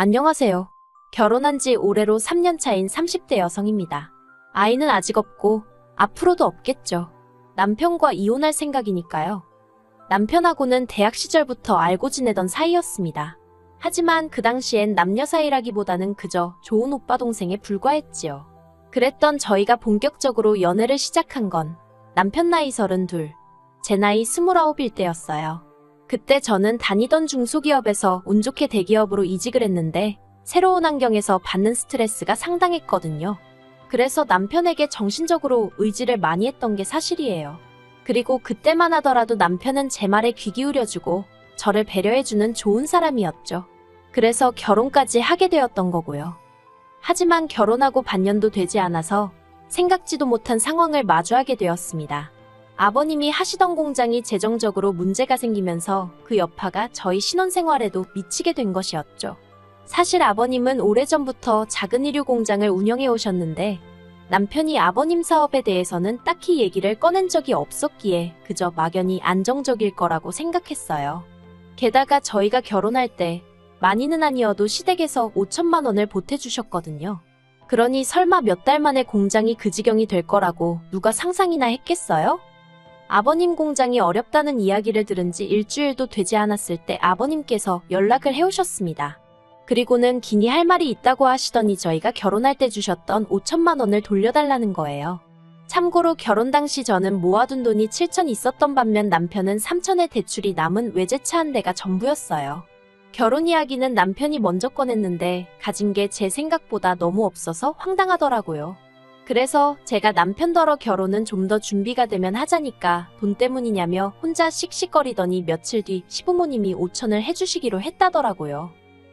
안녕하세요. 결혼한 지 올해로 3년 차인 30대 여성입니다. 아이는 아직 없고 앞으로도 없겠죠. 남편과 이혼할 생각이니까요. 남편하고는 대학 시절부터 알고 지내던 사이였습니다. 하지만 그 당시엔 남녀 사이라기보다는 그저 좋은 오빠 동생에 불과했지요. 그랬던 저희가 본격적으로 연애를 시작한 건 남편 나이 32, 제 나이 29일 때였어요. 그때 저는 다니던 중소기업에서 운 좋게 대기업으로 이직을 했는데 새로운 환경에서 받는 스트레스가 상당했거든요. 그래서 남편에게 정신적으로 의지를 많이 했던 게 사실이에요. 그리고 그때만 하더라도 남편은 제 말에 귀 기울여주고 저를 배려해주는 좋은 사람이었죠. 그래서 결혼까지 하게 되었던 거고요. 하지만 결혼하고 반년도 되지 않아서 생각지도 못한 상황을 마주하게 되었습니다. 아버님이 하시던 공장이 재정적으로 문제가 생기면서 그 여파가 저희 신혼생활에도 미치게 된 것이었죠. 사실 아버님은 오래전부터 작은 의류 공장을 운영해 오셨는데 남편이 아버님 사업에 대해서는 딱히 얘기를 꺼낸 적이 없었기에 그저 막연히 안정적일 거라고 생각했어요. 게다가 저희가 결혼할 때 많이는 아니어도 시댁에서 5천만 원을 보태주셨거든요. 그러니 설마 몇 달 만에 공장이 그 지경이 될 거라고 누가 상상이나 했겠어요? 아버님 공장이 어렵다는 이야기를 들은 지 일주일도 되지 않았을 때 아버님께서 연락을 해오셨습니다. 그리고는 기니 할 말이 있다고 하시더니 저희가 결혼할 때 주셨던 5천만 원을 돌려달라는 거예요. 참고로 결혼 당시 저는 모아둔 돈이 7천 있었던 반면 남편은 3천의 대출이 남은 외제차 한 대가 전부였어요. 결혼 이야기는 남편이 먼저 꺼냈는데 가진 게 제 생각보다 너무 없어서 황당하더라고요. 그래서 제가 남편더러 결혼은 좀 더 준비가 되면 하자니까 돈 때문이냐며 혼자 씩씩거리더니 며칠 뒤 시부모님이 5천을 해주시기로 했다더라고요.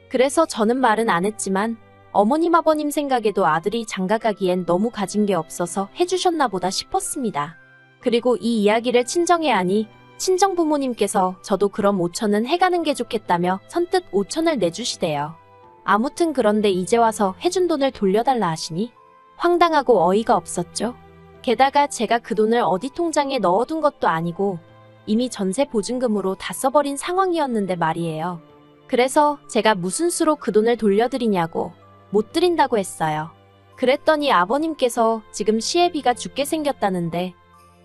그래서 저는 말은 안 했지만 어머님 아버님 생각에도 아들이 장가가기엔 너무 가진 게 없어서 해주셨나 보다 싶었습니다. 그리고 이 이야기를 친정에 하니 친정 부모님께서 저도 그럼 5천은 해가는 게 좋겠다며 선뜻 5천을 내주시대요. 아무튼 그런데 이제 와서 해준 돈을 돌려달라 하시니 황당하고 어이가 없었죠. 게다가 제가 그 돈을 어디 통장에 넣어둔 것도 아니고 이미 전세 보증금으로 다 써버린 상황이었는데 말이에요. 그래서 제가 무슨 수로 그 돈을 돌려드리냐고 못 드린다고 했어요. 그랬더니 아버님께서 지금 시애비가 죽게 생겼다는데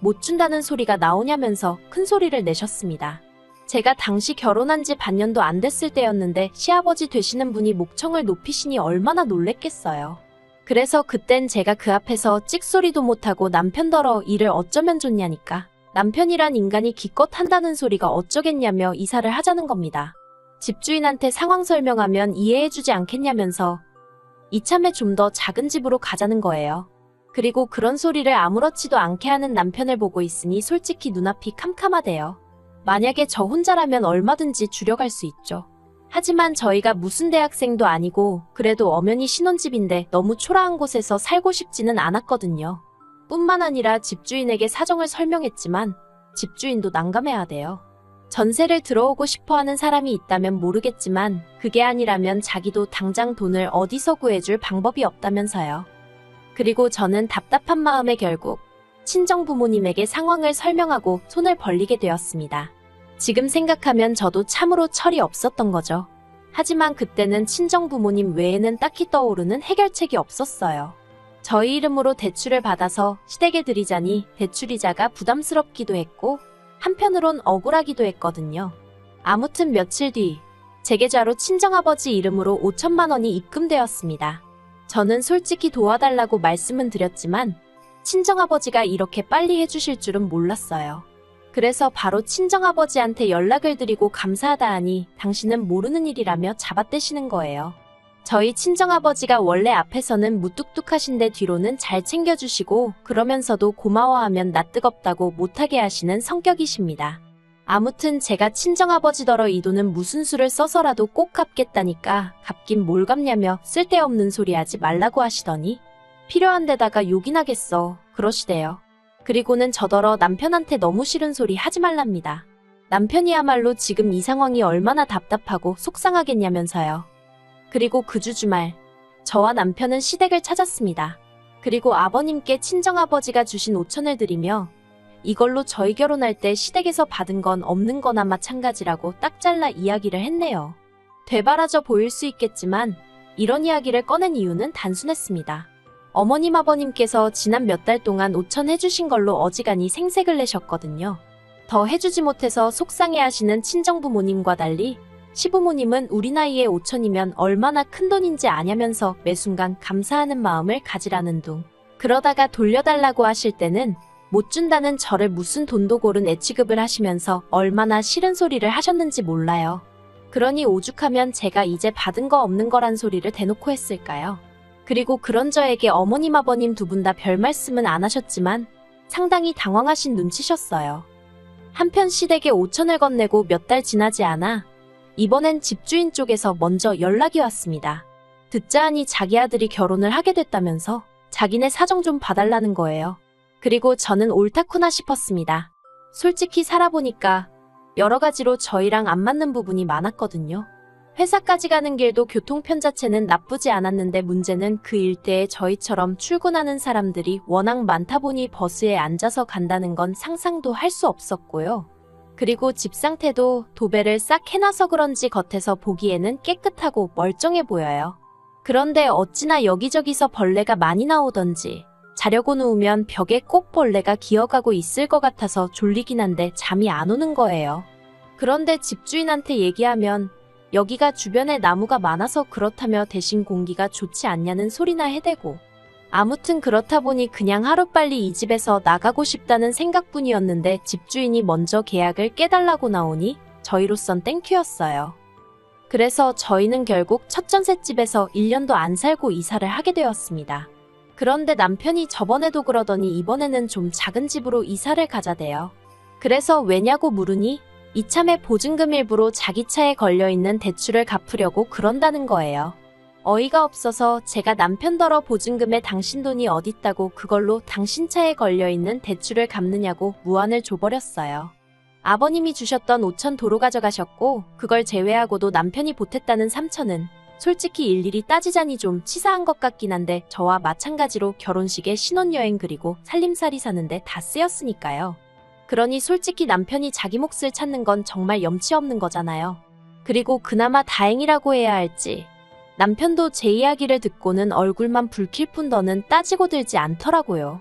못 준다는 소리가 나오냐면서 큰 소리를 내셨습니다. 제가 당시 결혼한 지 반년도 안 됐을 때였는데 시아버지 되시는 분이 목청을 높이시니 얼마나 놀랬겠어요. 그래서 그땐 제가 그 앞에서 찍소리도 못하고 남편더러 일을 어쩌면 좋냐니까 남편이란 인간이 기껏 한다는 소리가 어쩌겠냐며 이사를 하자는 겁니다. 집주인한테 상황 설명하면 이해해주지 않겠냐면서 이참에 좀 더 작은 집으로 가자는 거예요. 그리고 그런 소리를 아무렇지도 않게 하는 남편을 보고 있으니 솔직히 눈앞이 캄캄하대요. 만약에 저 혼자라면 얼마든지 줄여갈 수 있죠. 하지만 저희가 무슨 대학생도 아니고 그래도 엄연히 신혼집인데 너무 초라한 곳에서 살고 싶지는 않았거든요. 뿐만 아니라 집주인에게 사정을 설명했지만 집주인도 난감해하대요. 전세를 들어오고 싶어하는 사람이 있다면 모르겠지만 그게 아니라면 자기도 당장 돈을 어디서 구해줄 방법이 없다면서요. 그리고 저는 답답한 마음에 결국 친정 부모님에게 상황을 설명하고 손을 벌리게 되었습니다. 지금 생각하면 저도 참으로 철이 없었던 거죠. 하지만 그때는 친정 부모님 외에는 딱히 떠오르는 해결책이 없었어요. 저희 이름으로 대출을 받아서 시댁에 드리자니 대출이자가 부담스럽기도 했고 한편으론 억울하기도 했거든요. 아무튼 며칠 뒤 제 계좌로 친정아버지 이름으로 5천만 원이 입금되었습니다. 저는 솔직히 도와달라고 말씀은 드렸지만 친정아버지가 이렇게 빨리 해주실 줄은 몰랐어요. 그래서 바로 친정아버지한테 연락을 드리고 감사하다 하니 당신은 모르는 일이라며 잡아떼시는 거예요. 저희 친정아버지가 원래 앞에서는 무뚝뚝하신데 뒤로는 잘 챙겨주시고 그러면서도 고마워하면 나 뜨겁다고 못하게 하시는 성격이십니다. 아무튼 제가 친정아버지더러 이 돈은 무슨 수를 써서라도 꼭 갚겠다니까 갚긴 뭘 갚냐며 쓸데없는 소리 하지 말라고 하시더니 필요한 데다가 욕이나 겠어 그러시대요. 그리고는 저더러 남편한테 너무 싫은 소리 하지 말랍니다. 남편이야말로 지금 이 상황이 얼마나 답답하고 속상하겠냐면서요. 그리고 그 주 주말 저와 남편은 시댁을 찾았습니다. 그리고 아버님께 친정아버지가 주신 5천을 드리며 이걸로 저희 결혼할 때 시댁에서 받은 건 없는 거나 마찬가지라고 딱 잘라 이야기를 했네요. 되바라져 보일 수 있겠지만 이런 이야기를 꺼낸 이유는 단순했습니다. 어머님 아버님께서 지난 몇 달 동안 5천 해주신 걸로 어지간히 생색을 내셨거든요. 더 해주지 못해서 속상해하시는 친정부모님과 달리 시부모님은 우리 나이에 5천이면 얼마나 큰 돈인지 아냐면서 매 순간 감사하는 마음을 가지라는 둥. 그러다가 돌려달라고 하실 때는 못 준다는 저를 무슨 돈도 고른 애취급을 하시면서 얼마나 싫은 소리를 하셨는지 몰라요. 그러니 오죽하면 제가 이제 받은 거 없는 거란 소리를 대놓고 했을까요? 그리고 그런 저에게 어머님 아버님 두 분 다 별 말씀은 안 하셨지만 상당히 당황하신 눈치셨어요. 한편 시댁에 5천을 건네고 몇 달 지나지 않아 이번엔 집주인 쪽에서 먼저 연락이 왔습니다. 듣자 하니 자기 아들이 결혼을 하게 됐다면서 자기네 사정 좀 봐달라는 거예요. 그리고 저는 옳다구나 싶었습니다. 솔직히 살아보니까 여러 가지로 저희랑 안 맞는 부분이 많았거든요. 회사까지 가는 길도 교통편 자체는 나쁘지 않았는데 문제는 그 일대에 저희처럼 출근하는 사람들이 워낙 많다 보니 버스에 앉아서 간다는 건 상상도 할 수 없었고요. 그리고 집 상태도 도배를 싹 해놔서 그런지 겉에서 보기에는 깨끗하고 멀쩡해 보여요. 그런데 어찌나 여기저기서 벌레가 많이 나오던지 자려고 누우면 벽에 꼭 벌레가 기어가고 있을 것 같아서 졸리긴 한데 잠이 안 오는 거예요. 그런데 집주인한테 얘기하면 여기가 주변에 나무가 많아서 그렇다며 대신 공기가 좋지 않냐는 소리나 해대고 아무튼 그렇다 보니 그냥 하루빨리 이 집에서 나가고 싶다는 생각뿐이었는데 집주인이 먼저 계약을 깨달라고 나오니 저희로선 땡큐였어요. 그래서 저희는 결국 첫 전셋집에서 1년도 안 살고 이사를 하게 되었습니다. 그런데 남편이 저번에도 그러더니 이번에는 좀 작은 집으로 이사를 가자대요. 그래서 왜냐고 물으니 이참에 보증금 일부로 자기 차에 걸려있는 대출을 갚으려고 그런다는 거예요. 어이가 없어서 제가 남편더러 보증금에 당신 돈이 어딨다고 그걸로 당신 차에 걸려있는 대출을 갚느냐고 무안을 줘버렸어요. 아버님이 주셨던 5천 도로 가져가셨고 그걸 제외하고도 남편이 보탰다는 3천은 솔직히 일일이 따지자니 좀 치사한 것 같긴 한데 저와 마찬가지로 결혼식에 신혼여행 그리고 살림살이 사는데 다 쓰였으니까요. 그러니 솔직히 남편이 자기 몫을 찾는 건 정말 염치 없는 거잖아요. 그리고 그나마 다행이라고 해야 할지 남편도 제 이야기를 듣고는 얼굴만 붉힐 뿐 더는 따지고 들지 않더라고요.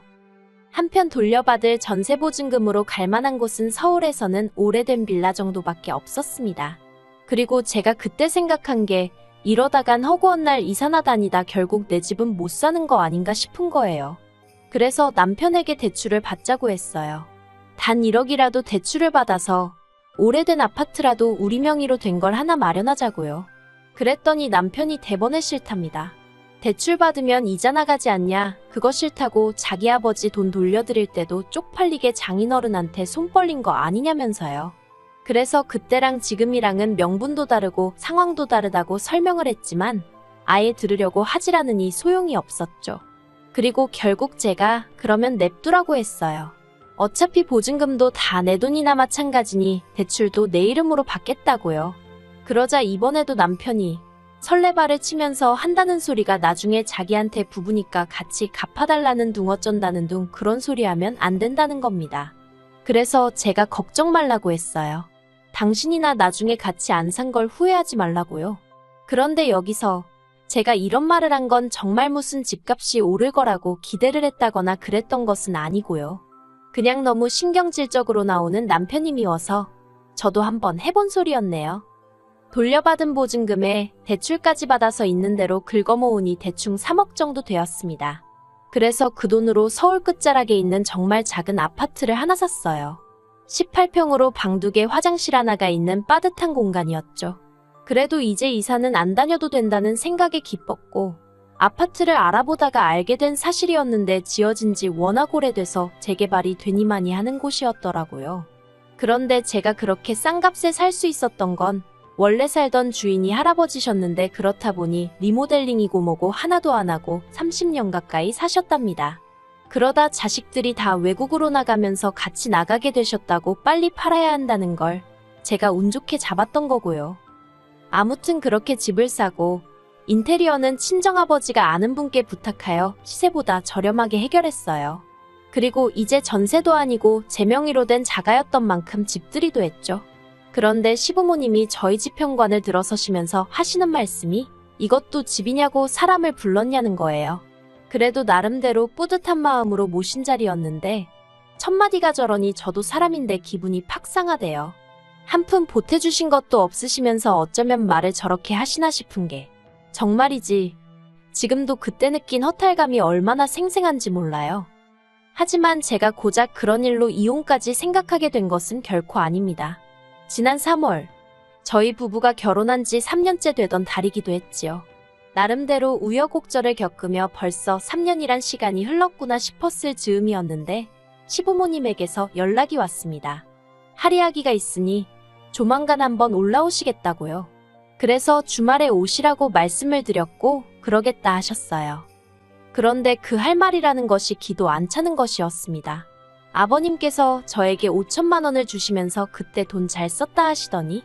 한편 돌려받을 전세보증금으로 갈 만한 곳은 서울에서는 오래된 빌라 정도밖에 없었습니다. 그리고 제가 그때 생각한 게 이러다간 허구한 날 이사나 다니다 결국 내 집은 못 사는 거 아닌가 싶은 거예요. 그래서 남편에게 대출을 받자고 했어요. 단 1억이라도 대출을 받아서 오래된 아파트라도 우리 명의로 된 걸 하나 마련하자고요. 그랬더니 남편이 대번에 싫답니다. 대출 받으면 이자 나가지 않냐, 그거 싫다고 자기 아버지 돈 돌려드릴 때도 쪽팔리게 장인어른한테 손 벌린 거 아니냐면서요. 그래서 그때랑 지금이랑은 명분도 다르고 상황도 다르다고 설명을 했지만 아예 들으려고 하질 않으니 소용이 없었죠. 그리고 결국 제가 그러면 냅두라고 했어요. 어차피 보증금도 다 내 돈이나 마찬가지니 대출도 내 이름으로 받겠다고요. 그러자 이번에도 남편이 설레발을 치면서 한다는 소리가 나중에 자기한테 부부니까 같이 갚아달라는 둥 어쩐다는 둥 그런 소리 하면 안 된다는 겁니다. 그래서 제가 걱정 말라고 했어요. 당신이나 나중에 같이 안 산 걸 후회하지 말라고요. 그런데 여기서 제가 이런 말을 한 건 정말 무슨 집값이 오를 거라고 기대를 했다거나 그랬던 것은 아니고요. 그냥 너무 신경질적으로 나오는 남편이 미워서 저도 한번 해본 소리였네요. 돌려받은 보증금에 대출까지 받아서 있는 대로 긁어모으니 대충 3억 정도 되었습니다. 그래서 그 돈으로 서울 끝자락에 있는 정말 작은 아파트를 하나 샀어요. 18평으로 방 2개 화장실 하나가 있는 빠듯한 공간이었죠. 그래도 이제 이사는 안 다녀도 된다는 생각에 기뻤고 아파트를 알아보다가 알게 된 사실이었는데 지어진 지 워낙 오래돼서 재개발이 되니마니 하는 곳이었더라고요. 그런데 제가 그렇게 싼 값에 살 수 있었던 건 원래 살던 주인이 할아버지셨는데 그렇다 보니 리모델링이고 뭐고 하나도 안 하고 30년 가까이 사셨답니다. 그러다 자식들이 다 외국으로 나가면서 같이 나가게 되셨다고 빨리 팔아야 한다는 걸 제가 운 좋게 잡았던 거고요. 아무튼 그렇게 집을 사고 인테리어는 친정아버지가 아는 분께 부탁하여 시세보다 저렴하게 해결했어요. 그리고 이제 전세도 아니고 제 명의로 된 자가였던 만큼 집들이도 했죠. 그런데 시부모님이 저희 집 현관을 들어서시면서 하시는 말씀이 이것도 집이냐고 사람을 불렀냐는 거예요. 그래도 나름대로 뿌듯한 마음으로 모신 자리였는데 첫마디가 저러니 저도 사람인데 기분이 팍 상하대요. 한 푼 보태주신 것도 없으시면서 어쩌면 말을 저렇게 하시나 싶은 게 정말이지 지금도 그때 느낀 허탈감이 얼마나 생생한지 몰라요. 하지만 제가 고작 그런 일로 이혼까지 생각하게 된 것은 결코 아닙니다. 지난 3월 저희 부부가 결혼한 지 3년째 되던 달이기도 했지요. 나름대로 우여곡절을 겪으며 벌써 3년이란 시간이 흘렀구나 싶었을 즈음이었는데 시부모님에게서 연락이 왔습니다. 할이야기가 있으니 조만간 한번 올라오시겠다고요. 그래서 주말에 오시라고 말씀을 드렸고 그러겠다 하셨어요. 그런데 그 할 말이라는 것이 기도 안 차는 것이었습니다. 아버님께서 저에게 5천만 원을 주시면서 그때 돈 잘 썼다 하시더니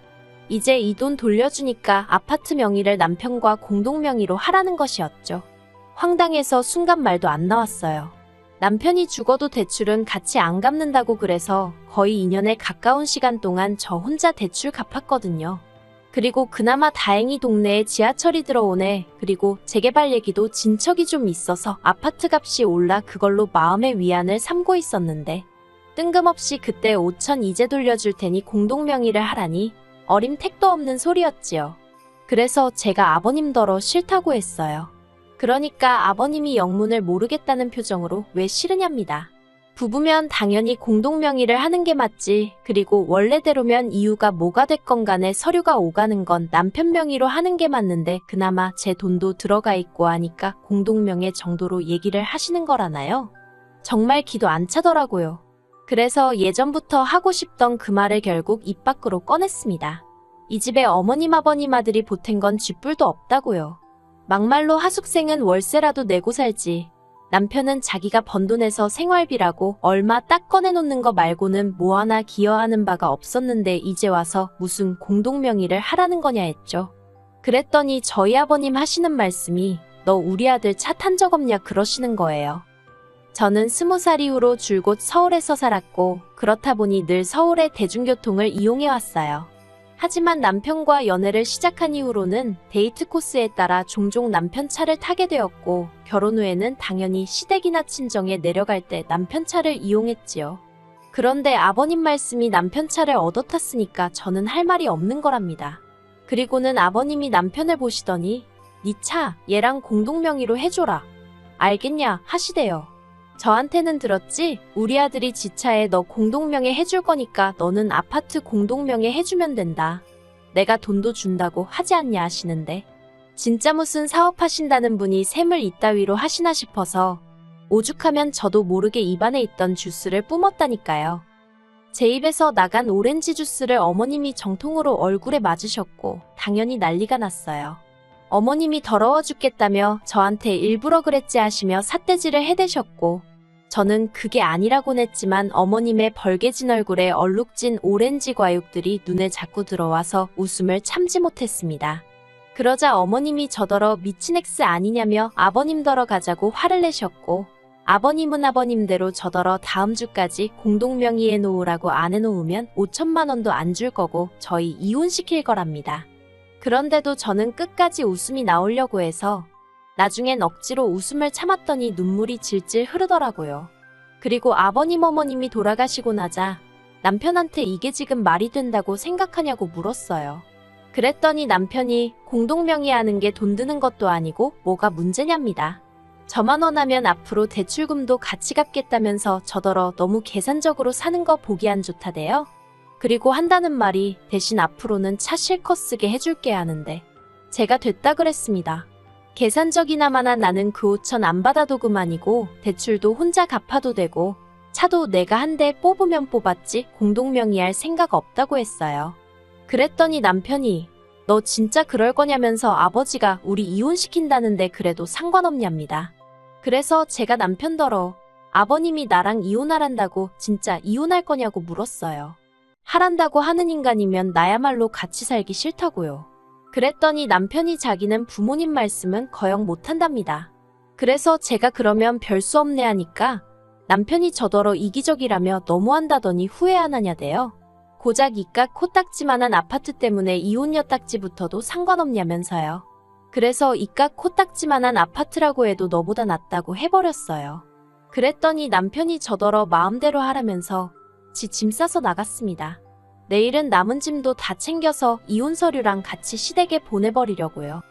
이제 이 돈 돌려주니까 아파트 명의를 남편과 공동 명의로 하라는 것이었죠. 황당해서 순간 말도 안 나왔어요. 남편이 죽어도 대출은 같이 안 갚는다고 그래서 거의 2년에 가까운 시간 동안 저 혼자 대출 갚았거든요. 그리고 그나마 다행히 동네에 지하철이 들어오네. 그리고 재개발 얘기도 진척이 좀 있어서 아파트 값이 올라 그걸로 마음의 위안을 삼고 있었는데 뜬금없이 그때 5천 이제 돌려줄 테니 공동 명의를 하라니 어림택도 없는 소리였지요. 그래서 제가 아버님더러 싫다고 했어요. 그러니까 아버님이 영문을 모르겠다는 표정으로 왜 싫으냐입니다. 부부면 당연히 공동 명의를 하는 게 맞지. 그리고 원래대로면 이유가 뭐가 됐건 간에 서류가 오가는 건 남편 명의로 하는 게 맞는데 그나마 제 돈도 들어가 있고 하니까 공동 명의 정도로 얘기를 하시는 거라나요? 정말 기도 안 차더라고요. 그래서 예전부터 하고 싶던 그 말을 결국 입 밖으로 꺼냈습니다. 이 집에 어머님 아버님 아들이 보탠 건 쥐뿔도 없다고요. 막말로 하숙생은 월세라도 내고 살지. 남편은 자기가 번 돈에서 생활비라고 얼마 딱 꺼내놓는 거 말고는 뭐 하나 기여하는 바가 없었는데 이제 와서 무슨 공동명의를 하라는 거냐 했죠. 그랬더니 저희 아버님 하시는 말씀이 너 우리 아들 차 탄 적 없냐 그러시는 거예요. 저는 20살 이후로 줄곧 서울에서 살았고 그렇다 보니 늘 서울의 대중교통을 이용해왔어요. 하지만 남편과 연애를 시작한 이후로는 데이트 코스에 따라 종종 남편 차를 타게 되었고 결혼 후에는 당연히 시댁이나 친정에 내려갈 때 남편 차를 이용했지요. 그런데 아버님 말씀이 남편 차를 얻어 탔으니까 저는 할 말이 없는 거랍니다. 그리고는 아버님이 남편을 보시더니 니 차 얘랑 공동명의로 해줘라. 알겠냐 하시대요. 저한테는 들었지? 우리 아들이 지 차에 너 공동명의 해줄 거니까 너는 아파트 공동명의 해주면 된다. 내가 돈도 준다고 하지 않냐 하시는데 진짜 무슨 사업하신다는 분이 셈을 이따위로 하시나 싶어서 오죽하면 저도 모르게 입안에 있던 주스를 뿜었다니까요. 제 입에서 나간 오렌지 주스를 어머님이 정통으로 얼굴에 맞으셨고 당연히 난리가 났어요. 어머님이 더러워 죽겠다며 저한테 일부러 그랬지 하시며 삿대질을 해대셨고 저는 그게 아니라곤 했지만 어머님의 벌개진 얼굴에 얼룩진 오렌지 과육들이 눈에 자꾸 들어와서 웃음을 참지 못했습니다. 그러자 어머님이 저더러 미친 엑스 아니냐며 아버님더러 가자고 화를 내셨고 아버님은 아버님대로 저더러 다음 주까지 공동명의에 놓으라고 안 해놓으면 5천만 원도 안 줄 거고 저희 이혼시킬 거랍니다. 그런데도 저는 끝까지 웃음이 나오려고 해서 나중엔 억지로 웃음을 참았더니 눈물이 질질 흐르더라고요. 그리고 아버님 어머님이 돌아가시고 나자 남편한테 이게 지금 말이 된다고 생각하냐고 물었어요. 그랬더니 남편이 공동명의하는 게 돈 드는 것도 아니고 뭐가 문제냐입니다. 저만 원하면 앞으로 대출금도 같이 갚겠다면서 저더러 너무 계산적으로 사는 거 보기 안 좋다대요. 그리고 한다는 말이 대신 앞으로는 차 실컷 쓰게 해줄게 하는데 제가 됐다 그랬습니다. 계산적이나마나 나는 그 5천 안 받아도 그만이고 대출도 혼자 갚아도 되고 차도 내가 한 대 뽑으면 뽑았지 공동명의할 생각 없다고 했어요. 그랬더니 남편이 너 진짜 그럴 거냐면서 아버지가 우리 이혼시킨다는데 그래도 상관없냐입니다. 그래서 제가 남편더러 아버님이 나랑 이혼하란다고 진짜 이혼할 거냐고 물었어요. 하란다고 하는 인간이면 나야말로 같이 살기 싫다고요. 그랬더니 남편이 자기는 부모님 말씀은 거역 못한답니다. 그래서 제가 그러면 별 수 없네 하니까 남편이 저더러 이기적이라며 너무한다더니 후회 안 하냐대요. 고작 이깟 코딱지만한 아파트 때문에 이혼 엿딱지부터도 상관없냐면서요. 그래서 이깟 코딱지만한 아파트라고 해도 너보다 낫다고 해버렸어요. 그랬더니 남편이 저더러 마음대로 하라면서 지 짐 싸서 나갔습니다. 내일은 남은 짐도 다 챙겨서 이혼 서류랑 같이 시댁에 보내버리려고요.